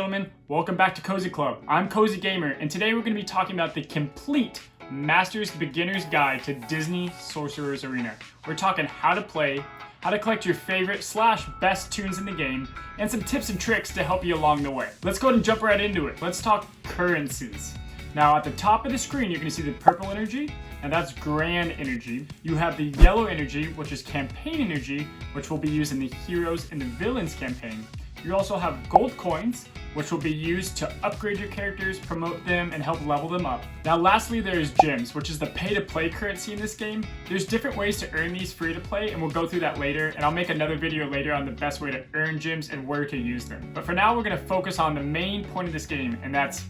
gentlemen, welcome back to Cozy Club. I'm Cozy Gamer, and today we're going to be talking about the complete Master's Beginner's Guide to Disney Sorcerer's Arena. We're talking how to play, how to collect your favorite / best tunes in the game, and some tips and tricks to help you along the way. Let's go ahead and jump right into it. Let's talk currencies. Now at the top of the screen, you're going to see the purple energy, and that's grand energy. You have the yellow energy, which is campaign energy, which will be used in the heroes and the villains campaign. You also have gold coins, which will be used to upgrade your characters, promote them, and help level them up. Now lastly, there's gems, which is the pay-to-play currency in this game. There's different ways to earn these free to play, and we'll go through that later, and I'll make another video later on the best way to earn gems and where to use them. But for now, we're going to focus on the main point of this game, and that's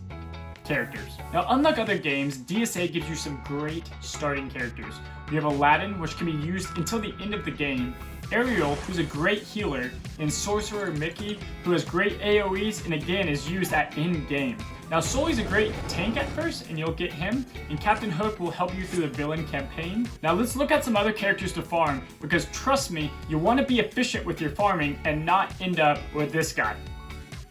characters. Now, unlike other games, DSA gives you some great starting characters. You have Aladdin, which can be used until the end of the game, Ariel, who's a great healer, and Sorcerer Mickey, who has great AoEs and again is used at in-game. Now Sully's a great tank at first, and you'll get him, and Captain Hook will help you through the villain campaign. Now let's look at some other characters to farm, because trust me, you want to be efficient with your farming and not end up with this guy.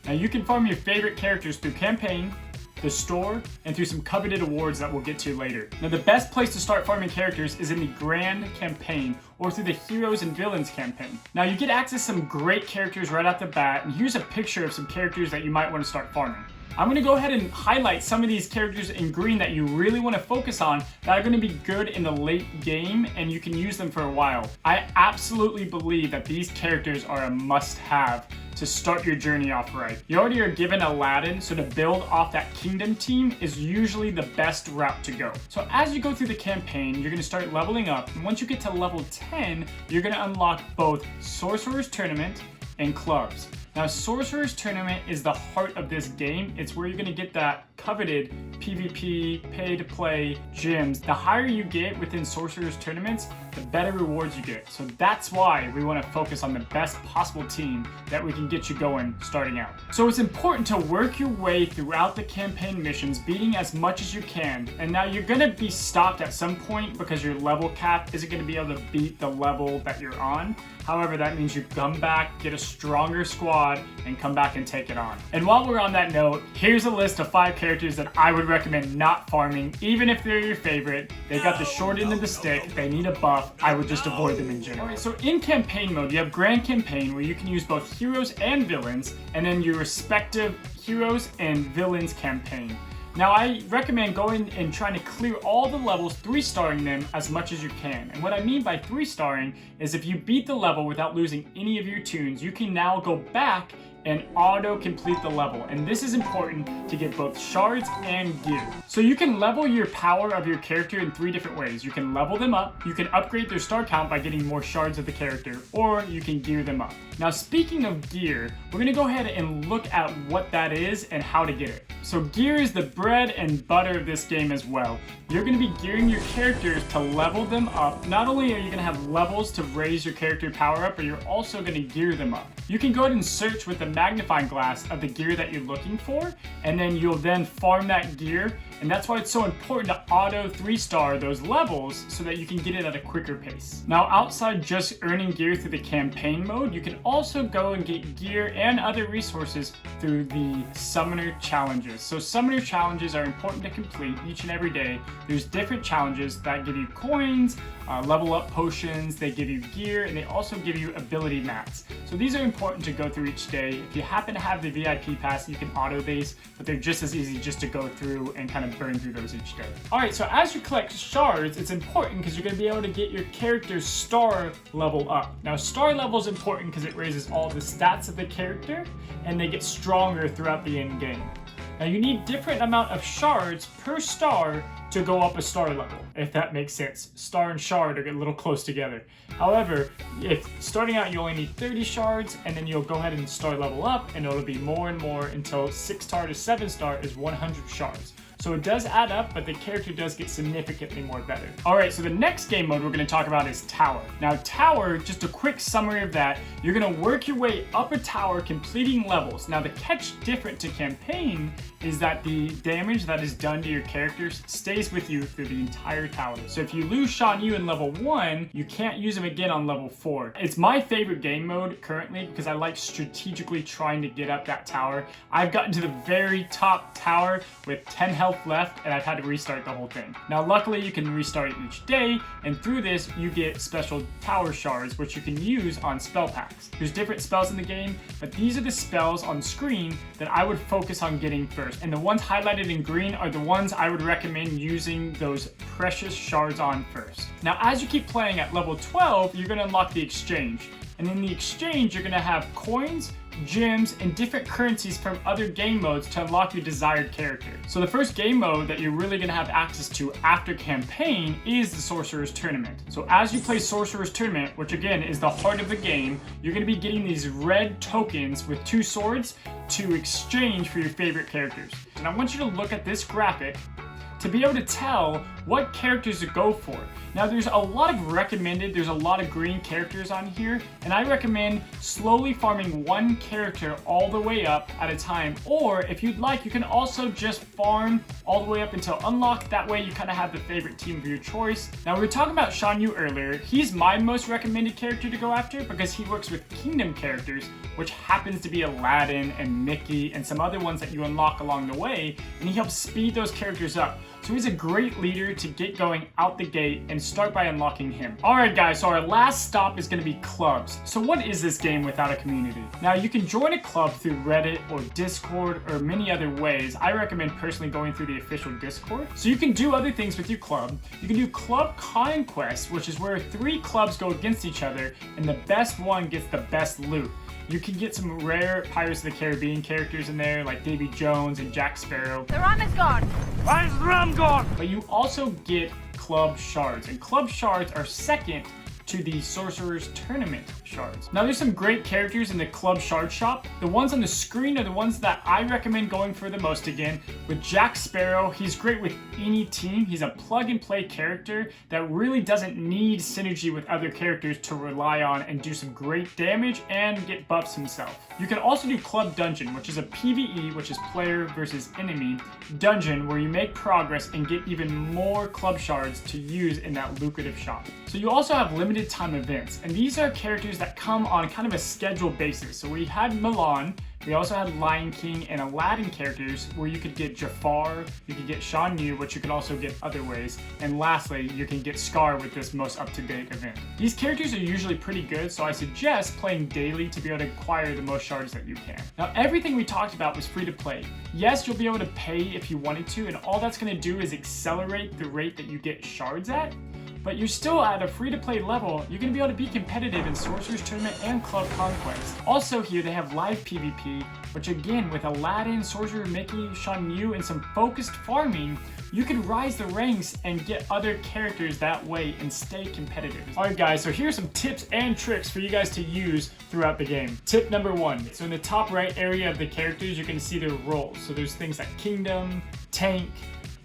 Now you can farm your favorite characters through campaign, the store, and through some coveted awards that we'll get to later. Now the best place to start farming characters is in the Grand campaign or through the Heroes and Villains campaign. Now you get access to some great characters right off the bat, and here's a picture of some characters that you might want to start farming. I'm going to go ahead and highlight some of these characters in green that you really want to focus on that are going to be good in the late game and you can use them for a while. I absolutely believe that these characters are a must-have to start your journey off right. You already are given Aladdin, so to build off that kingdom team is usually the best route to go. So as you go through the campaign, you're going to start leveling up, and once you get to level 10, you're going to unlock both Sorcerer's Tournament and Clubs. Now, Sorcerer's Tournament is the heart of this game. It's where you're going to get that coveted PvP, pay-to-play gems. The higher you get within Sorcerer's Tournaments, the better rewards you get. So that's why we want to focus on the best possible team that we can get you going starting out. So it's important to work your way throughout the campaign missions, beating as much as you can. And now you're going to be stopped at some point because your level cap isn't going to be able to beat the level that you're on. However, that means you come back, get a stronger squad, and come back and take it on. And while we're on that note, here's a list of 5 characters that I would recommend not farming, even if they're your favorite. They got the short end of the stick, they need a buff, I would just avoid them in general. Alright, so in campaign mode, you have Grand Campaign, where you can use both heroes and villains, and then your respective heroes and villains campaign. Now I recommend going and trying to clear all the levels, 3-starring them as much as you can. And what I mean by 3-starring is if you beat the level without losing any of your tunes, you can now go back and auto-complete the level. And this is important to get both shards and gear. So you can level your power of your character in 3 different ways. You can level them up, you can upgrade their star count by getting more shards of the character, or you can gear them up. Now speaking of gear, we're gonna go ahead and look at what that is and how to get it. So gear is the bread and butter of this game as well. You're going to be gearing your characters to level them up. Not only are you going to have levels to raise your character power up, but you're also going to gear them up. You can go ahead and search with the magnifying glass of the gear that you're looking for, and then you'll then farm that gear. And that's why it's so important to auto 3-star those levels so that you can get it at a quicker pace. Now outside just earning gear through the campaign mode, you can also go and get gear and other resources through the summoner challenges. So summoner challenges are important to complete each and every day. There's different challenges that give you coins, level up potions, they give you gear, and they also give you ability mats. So these are important to go through each day. If you happen to have the VIP pass, you can auto these, but they're just as easy just to go through and kind of burn through those each day. Alright, so as you collect shards, it's important because you're going to be able to get your character's star level up. Now star level is important because it raises all the stats of the character, and they get stronger throughout the end game. Now you need different amount of shards per star to go up a star level, if that makes sense. Star and shard are a little close together. However, if starting out you only need 30 shards, and then you'll go ahead and star level up, and it'll be more and more until 6-star to 7-star is 100 shards. So it does add up, but the character does get significantly more better. All right, so the next game mode we're gonna talk about is Tower. Now Tower, just a quick summary of that, you're gonna work your way up a tower completing levels. Now the catch different to campaign is that the damage that is done to your characters stays with you through the entire tower. So if you lose Shan Yu in level 1, you can't use him again on level 4. It's my favorite game mode currently because I like strategically trying to get up that tower. I've gotten to the very top tower with 10 health left and I've had to restart the whole thing. Now luckily you can restart it each day, and through this you get special tower shards which you can use on spell packs. There's different spells in the game, but these are the spells on screen that I would focus on getting first. And the ones highlighted in green are the ones I would recommend using those precious shards on first. Now as you keep playing at level 12, you're going to unlock the exchange. And in the exchange, you're going to have coins, gems, and different currencies from other game modes to unlock your desired character. So the first game mode that you're really going to have access to after campaign is the Sorcerer's Tournament. So as you play Sorcerer's Tournament, which again is the heart of the game, you're going to be getting these red tokens with 2 swords to exchange for your favorite characters. And I want you to look at this graphic to be able to tell what characters to go for. Now there's a lot of recommended, there's a lot of green characters on here, and I recommend slowly farming one character all the way up at a time, or if you'd like, you can also just farm all the way up until unlock. That way you kind of have the favorite team of your choice. Now we were talking about Shan Yu earlier. He's my most recommended character to go after because he works with kingdom characters, which happens to be Aladdin and Mickey and some other ones that you unlock along the way, and he helps speed those characters up. So he's a great leader to get going out the gate and start by unlocking him. Alright guys, so our last stop is going to be clubs. So what is this game without a community? Now you can join a club through Reddit or Discord or many other ways. I recommend personally going through the official Discord. So you can do other things with your club. You can do club conquest, which is where 3 clubs go against each other and the best one gets the best loot. You can get some rare Pirates of the Caribbean characters in there, like Davy Jones and Jack Sparrow. The rum is gone. Why is the rum gone? But you also get club shards, and club shards are second to the Sorcerer's Tournament shards. Now there's some great characters in the club shard shop. The ones on the screen are the ones that I recommend going for the most again. With Jack Sparrow, he's great with any team. He's a plug and play character that really doesn't need synergy with other characters to rely on and do some great damage and get buffs himself. You can also do Club Dungeon, which is a PvE, which is player versus enemy dungeon where you make progress and get even more club shards to use in that lucrative shop. So you also have limited time events, and these are characters that come on kind of a scheduled basis. So we had Milan, we also had Lion King and Aladdin characters where you could get Jafar, you could get Shan Yu, which you could also get other ways, and lastly, you can get Scar with this most up-to-date event. These characters are usually pretty good, so I suggest playing daily to be able to acquire the most shards that you can. Now, everything we talked about was free to play. Yes, you'll be able to pay if you wanted to, and all that's going to do is accelerate the rate that you get shards at. But you're still at a free-to-play level. You're going to be able to be competitive in Sorcerer's Tournament and Club Conquest. Also here they have live PvP, which again with Aladdin, Sorcerer Mickey, Shan Yu, and some focused farming, you can rise the ranks and get other characters that way and stay competitive. Alright guys, so here's some tips and tricks for you guys to use throughout the game. Tip number 1. So in the top right area of the characters, you can see their roles. So there's things like Kingdom, Tank,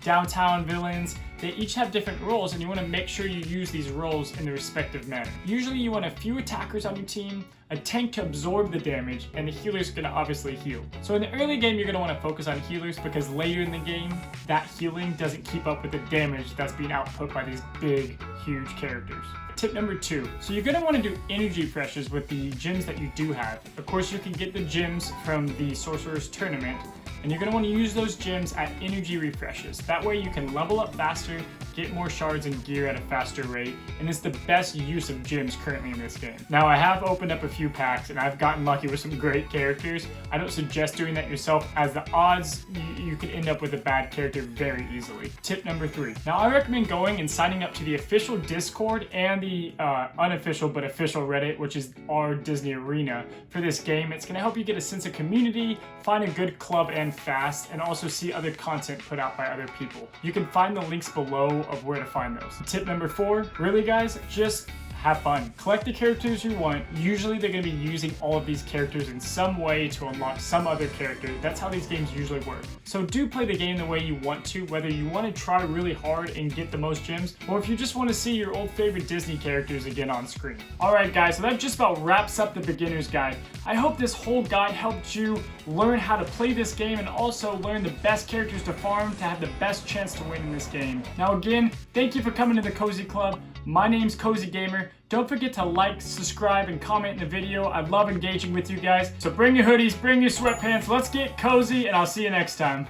Downtown Villains. They each have different roles, and you want to make sure you use these roles in the respective manner. Usually you want a few attackers on your team, a tank to absorb the damage, and the healer's going to obviously heal. So in the early game, you're going to want to focus on healers because later in the game, that healing doesn't keep up with the damage that's being output by these big, huge characters. Tip number 2. So you're going to want to do energy refreshes with the gems that you do have. Of course, you can get the gems from the Sorcerer's Tournament, and you're going to want to use those gems at energy refreshes. That way you can level up faster, get more shards and gear at a faster rate, and it's the best use of gems currently in this game. Now I have opened up a few packs and I've gotten lucky with some great characters. I don't suggest doing that yourself, as the odds you could end up with a bad character very easily. Tip number 3. Now I recommend going and signing up to the official Discord and the unofficial but official Reddit, which is our Disney Arena for this game. It's going to help you get a sense of community, find a good club and fast, and also see other content put out by other people. You can find the links below of where to find those. Tip number 4, really guys, just have fun. Collect the characters you want. Usually they're going to be using all of these characters in some way to unlock some other character. That's how these games usually work. So do play the game the way you want to, whether you want to try really hard and get the most gems, or if you just want to see your old favorite Disney characters again on screen. Alright guys, so that just about wraps up the beginner's guide. I hope this whole guide helped you learn how to play this game and also learn the best characters to farm to have the best chance to win in this game. Now again, thank you for coming to the Cozy Club. My name's Cozy Gamer. Don't forget to like, subscribe, and comment in the video. I love engaging with you guys. So bring your hoodies, bring your sweatpants, let's get cozy, and I'll see you next time.